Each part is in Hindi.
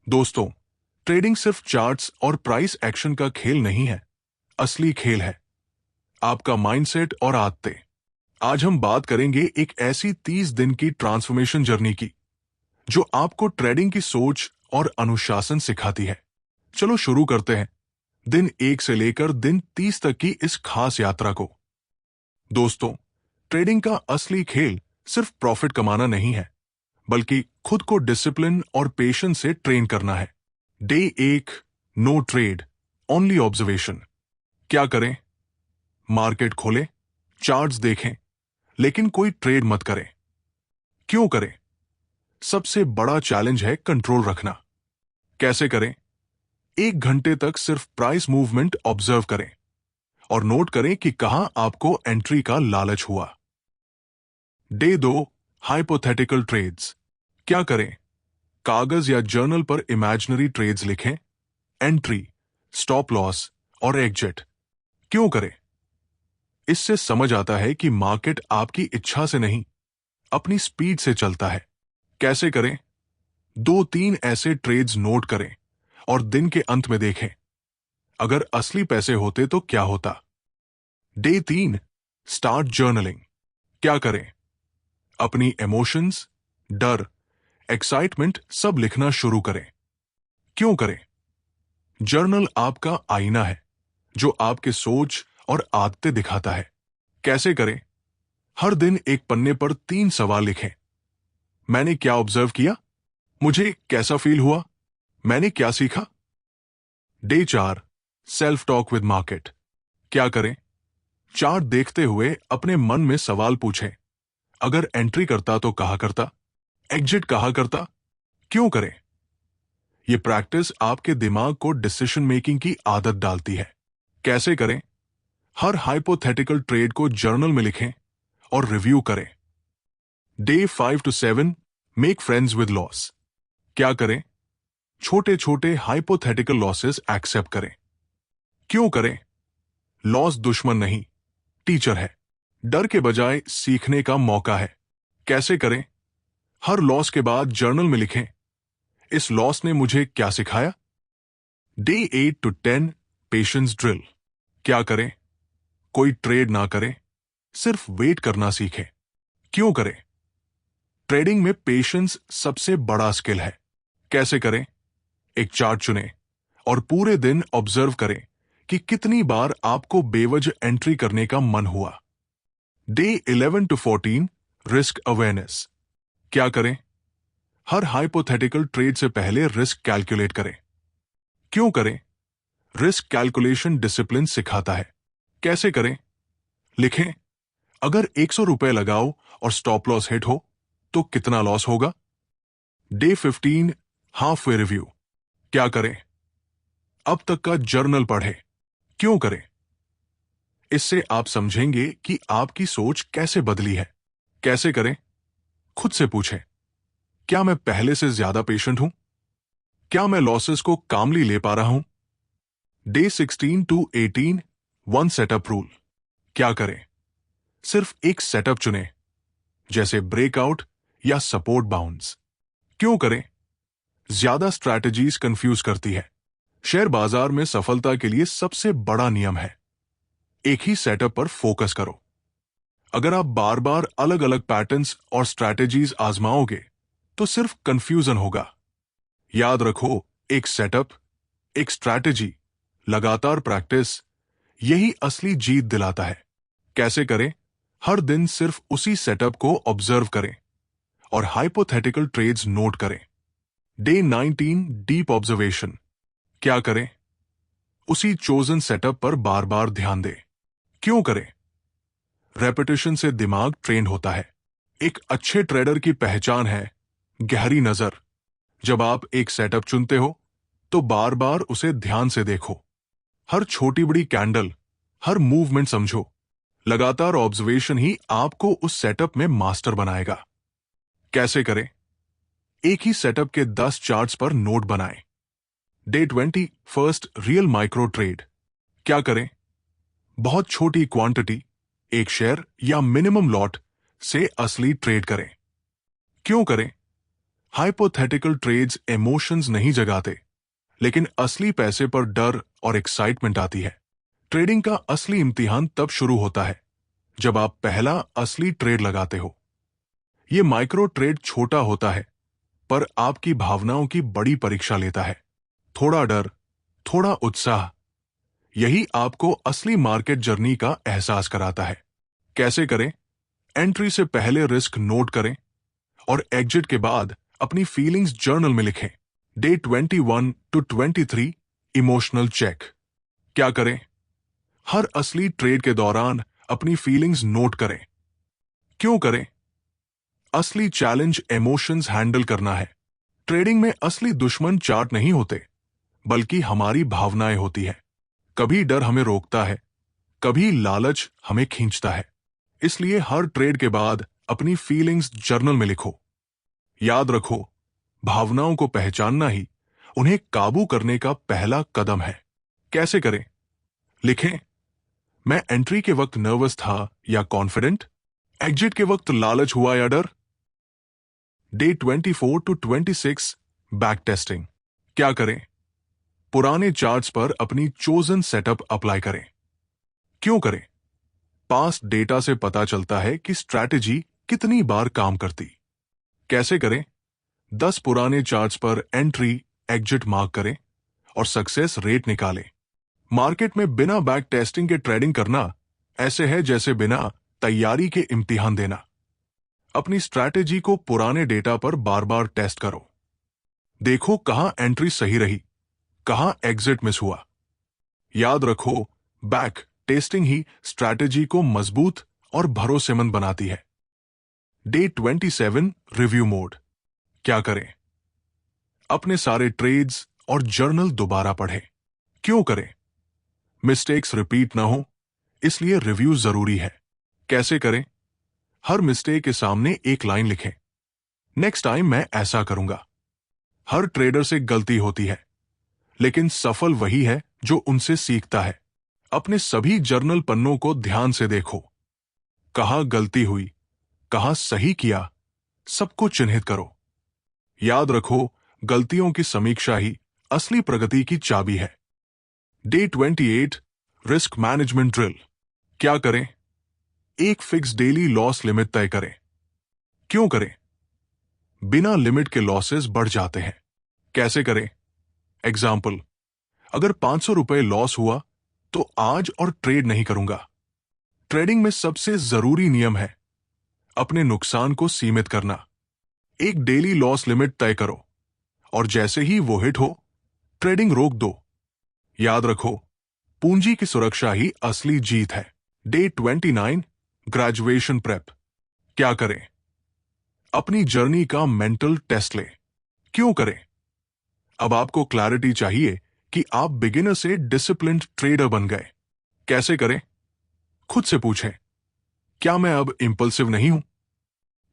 दोस्तों, ट्रेडिंग सिर्फ चार्ट्स और प्राइस एक्शन का खेल नहीं है। असली खेल है आपका माइंडसेट और आदतें। आज हम बात करेंगे एक ऐसी 30 दिन की ट्रांसफॉर्मेशन जर्नी की जो आपको ट्रेडिंग की सोच और अनुशासन सिखाती है। चलो शुरू करते हैं दिन 1 से लेकर दिन 30 तक की इस खास यात्रा को। दोस्तों, ट्रेडिंग का असली खेल सिर्फ प्रॉफिट कमाना नहीं है, बल्कि खुद को डिसिप्लिन और पेशेंस से ट्रेन करना है। Day 1, no trade, only observation. क्या करें? मार्केट खोलें, चार्ट्स देखें, लेकिन कोई ट्रेड मत करें। क्यों करें? सबसे बड़ा चैलेंज है कंट्रोल रखना। कैसे करें? 1 घंटे तक सिर्फ प्राइस मूवमेंट ऑब्जर्व करें और नोट करें कि कहां आपको एंट्री का लालच हुआ। Day 2, hypothetical trades. क्या करें? कागज या जर्नल पर इमेजिनरी ट्रेड्स लिखें, एंट्री, स्टॉप लॉस और एग्जिट। क्यों करें? इससे समझ आता है कि मार्केट आपकी इच्छा से नहीं, अपनी स्पीड से चलता है। कैसे करें? 2-3 ऐसे ट्रेड्स नोट करें और दिन के अंत में देखें, अगर असली पैसे होते तो क्या होता। Day 3, start journaling. क्या करें? अपनी इमोशंस, डर, एक्साइटमेंट सब लिखना शुरू करें। क्यों करें? जर्नल आपका आईना है जो आपके सोच और आदतें दिखाता है। कैसे करें? हर दिन एक पन्ने पर 3 सवाल लिखें। मैंने क्या ऑब्जर्व किया? मुझे कैसा फील हुआ? मैंने क्या सीखा? Day 4, self talk with market. क्या करें? चार्ट देखते हुए अपने मन में सवाल पूछें, अगर एंट्री करता तो कहा करता, एग्जिट कहा करता, क्यों करें? यह प्रैक्टिस आपके दिमाग को डिसीजन मेकिंग की आदत डालती है। कैसे करें? हर हाइपोथेटिकल ट्रेड को जर्नल में लिखें और रिव्यू करें। Day 5 to 7, make friends with loss. क्या करें? छोटे छोटे हाइपोथेटिकल लॉसेस एक्सेप्ट करें। क्यों करें? लॉस दुश्मन नहीं, टीचर है। डर के बजाय सीखने का मौका है। कैसे करें? हर लॉस के बाद जर्नल में लिखें, इस लॉस ने मुझे क्या सिखाया। Day 8 to 10, patience drill. क्या करें? कोई ट्रेड ना करें, सिर्फ वेट करना सीखें। क्यों करें? ट्रेडिंग में पेशेंस सबसे बड़ा स्किल है। कैसे करें? एक चार्ट चुनें और पूरे दिन ऑब्जर्व करें कि कितनी बार आपको बेवजह एंट्री करने का मन हुआ। Day 11 to 14, risk awareness. क्या करें? हर हाइपोथेटिकल ट्रेड से पहले रिस्क कैलकुलेट करें। क्यों करें? रिस्क कैलकुलेशन डिसिप्लिन सिखाता है। कैसे करें? लिखें, अगर 100 रुपए लगाओ और स्टॉप लॉस हिट हो तो कितना लॉस होगा। Day 15, half way review. क्या करें? अब तक का जर्नल पढ़ें। क्यों करें? इससे आप समझेंगे कि आपकी सोच कैसे बदली है। कैसे करें? खुद से पूछें, क्या मैं पहले से ज्यादा पेशेंट हूं? क्या मैं लॉसेस को कामली ले पा रहा हूं? Day 16 to 18, one setup rule. क्या करें? सिर्फ एक सेटअप चुनें, जैसे ब्रेकआउट या सपोर्ट बाउंस। क्यों करें? ज्यादा स्ट्रैटेजीज कंफ्यूज करती है। शेयर बाजार में सफलता के लिए सबसे बड़ा नियम है, एक ही सेटअप पर फोकस करो। अगर आप बार बार अलग अलग पैटर्न्स और स्ट्रैटेजीज आजमाओगे तो सिर्फ कंफ्यूजन होगा। याद रखो, एक सेटअप, एक स्ट्रैटेजी, लगातार प्रैक्टिस, यही असली जीत दिलाता है। कैसे करें? हर दिन सिर्फ उसी सेटअप को ऑब्जर्व करें और हाइपोथेटिकल ट्रेड्स नोट करें। Day 19, deep observation. क्या करें? उसी चोजन सेटअप पर बार बार ध्यान दें। क्यों करें? रेपिटेशन से दिमाग ट्रेन होता है। एक अच्छे ट्रेडर की पहचान है गहरी नजर। जब आप एक सेटअप चुनते हो तो बार बार उसे ध्यान से देखो, हर छोटी बड़ी कैंडल, हर मूवमेंट समझो। लगातार ऑब्जर्वेशन ही आपको उस सेटअप में मास्टर बनाएगा। कैसे करें? एक ही सेटअप के 10 चार्ट्स पर नोट बनाएं। Day 20, first real micro trade. क्या करें? बहुत छोटी क्वांटिटी, एक शेयर या मिनिमम लॉट से असली ट्रेड करें। क्यों करें? हाइपोथेटिकल ट्रेड्स इमोशंस नहीं जगाते, लेकिन असली पैसे पर डर और एक्साइटमेंट आती है। ट्रेडिंग का असली इम्तिहान तब शुरू होता है जब आप पहला असली ट्रेड लगाते हो। यह माइक्रो ट्रेड छोटा होता है, पर आपकी भावनाओं की बड़ी परीक्षा लेता है। थोड़ा डर, थोड़ा उत्साह, यही आपको असली मार्केट जर्नी का एहसास कराता है। कैसे करें? एंट्री से पहले रिस्क नोट करें और एग्जिट के बाद अपनी फीलिंग्स जर्नल में लिखें। Day 21 to 23 emotional check. क्या करें? हर असली ट्रेड के दौरान अपनी फीलिंग्स नोट करें। क्यों करें? असली चैलेंज इमोशंस हैंडल करना है। ट्रेडिंग में असली दुश्मन चार्ट नहीं होते, बल्कि हमारी भावनाएं होती है। कभी डर हमें रोकता है, कभी लालच हमें खींचता है। इसलिए हर ट्रेड के बाद अपनी फीलिंग्स जर्नल में लिखो। याद रखो, भावनाओं को पहचानना ही उन्हें काबू करने का पहला कदम है। कैसे करें? लिखें, मैं एंट्री के वक्त नर्वस था या कॉन्फिडेंट? एग्जिट के वक्त लालच हुआ या डर? Day 24 to 26 back testing. क्या करें? पुराने चार्ट्स पर अपनी चोजन सेटअप अप्लाई करें। क्यों करें? पास्ट डेटा से पता चलता है कि स्ट्रैटेजी कितनी बार काम करती। कैसे करें? 10 पुराने चार्ट्स पर एंट्री, एग्जिट मार्क करें और सक्सेस रेट निकालें। मार्केट में बिना बैक टेस्टिंग के ट्रेडिंग करना ऐसे है जैसे बिना तैयारी के इम्तिहान देना। अपनी स्ट्रैटेजी को पुराने डेटा पर बार बार टेस्ट करो। देखो कहां एंट्री सही रही, कहां एग्जिट मिस हुआ। याद रखो, बैक टेस्टिंग ही स्ट्रैटेजी को मजबूत और भरोसेमंद बनाती है। Day 27 review mode. क्या करें? अपने सारे ट्रेड्स और जर्नल दोबारा पढ़ें। क्यों करें? मिस्टेक्स रिपीट ना हो, इसलिए रिव्यू जरूरी है। कैसे करें? हर मिस्टेक के सामने एक लाइन लिखें, नेक्स्ट टाइम मैं ऐसा करूंगा। हर ट्रेडर से गलती होती है, लेकिन सफल वही है जो उनसे सीखता है। अपने सभी जर्नल पन्नों को ध्यान से देखो। कहां गलती हुई, कहां सही किया, सबको चिन्हित करो। याद रखो, गलतियों की समीक्षा ही असली प्रगति की चाबी है। Day 28 risk management drill. क्या करें? एक फिक्स डेली लॉस लिमिट तय करें। क्यों करें? बिना लिमिट के लॉसेस बढ़ जाते हैं। कैसे करें? एग्जाम्पल, अगर 500 रुपए लॉस हुआ तो आज और ट्रेड नहीं करूंगा। ट्रेडिंग में सबसे जरूरी नियम है अपने नुकसान को सीमित करना। एक डेली लॉस लिमिट तय करो और जैसे ही वो हिट हो, ट्रेडिंग रोक दो। याद रखो, पूंजी की सुरक्षा ही असली जीत है। Day 29 graduation prep. क्या करें? अपनी जर्नी का मेंटल टेस्ट लें। क्यों करें? अब आपको क्लैरिटी चाहिए कि आप बिगिनर से डिसिप्लिन्ड ट्रेडर बन गए। कैसे करें? खुद से पूछें, क्या मैं अब इंपल्सिव नहीं हूं?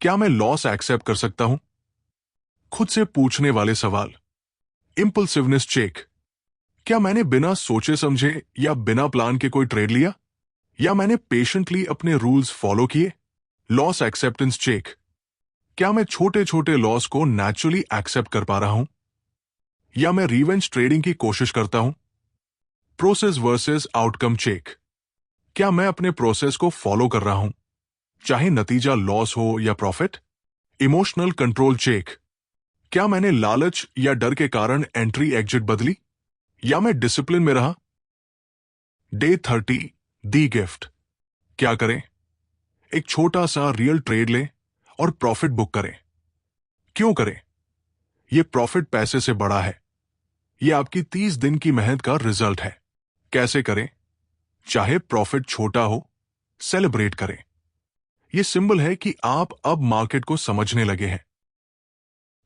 क्या मैं लॉस एक्सेप्ट कर सकता हूं? खुद से पूछने वाले सवाल। इंपल्सिवनेस चेक। क्या मैंने बिना सोचे समझे या बिना प्लान के कोई ट्रेड लिया, या मैंने पेशेंटली अपने रूल्स फॉलो किए? Loss acceptance check. क्या मैं छोटे छोटे लॉस को नेचुरली एक्सेप्ट कर पा रहा हूं, या मैं रिवेंज ट्रेडिंग की कोशिश करता हूं? Process versus outcome check. क्या मैं अपने प्रोसेस को फॉलो कर रहा हूं, चाहे नतीजा लॉस हो या प्रॉफिट? Emotional control check. क्या मैंने लालच या डर के कारण एंट्री एग्जिट बदली, या मैं डिसिप्लिन में रहा? डे 30 दी गिफ्ट। क्या करें? एक छोटा सा रियल ट्रेड लें और प्रॉफिट बुक करें। क्यों करें? यह प्रॉफिट पैसे से बड़ा है। यह आपकी 30 दिन की मेहनत का रिजल्ट है। कैसे करें? चाहे प्रॉफिट छोटा हो, सेलिब्रेट करें। यह सिंबल है कि आप अब मार्केट को समझने लगे हैं।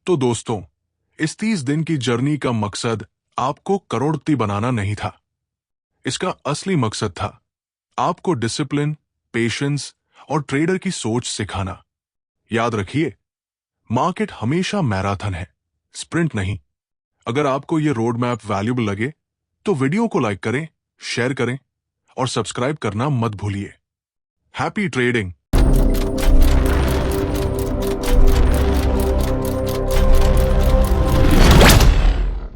तो दोस्तों, इस 30 दिन की जर्नी का मकसद आपको करोड़पति बनाना नहीं था। इसका असली मकसद था आपको डिसिप्लिन, पेशेंस और ट्रेडर की सोच सिखाना। याद रखिए, मार्केट हमेशा मैराथन है, स्प्रिंट नहीं। अगर आपको यह रोड मैप वैल्यूबल लगे तो वीडियो को लाइक करें, शेयर करें और सब्सक्राइब करना मत भूलिए। Happy trading.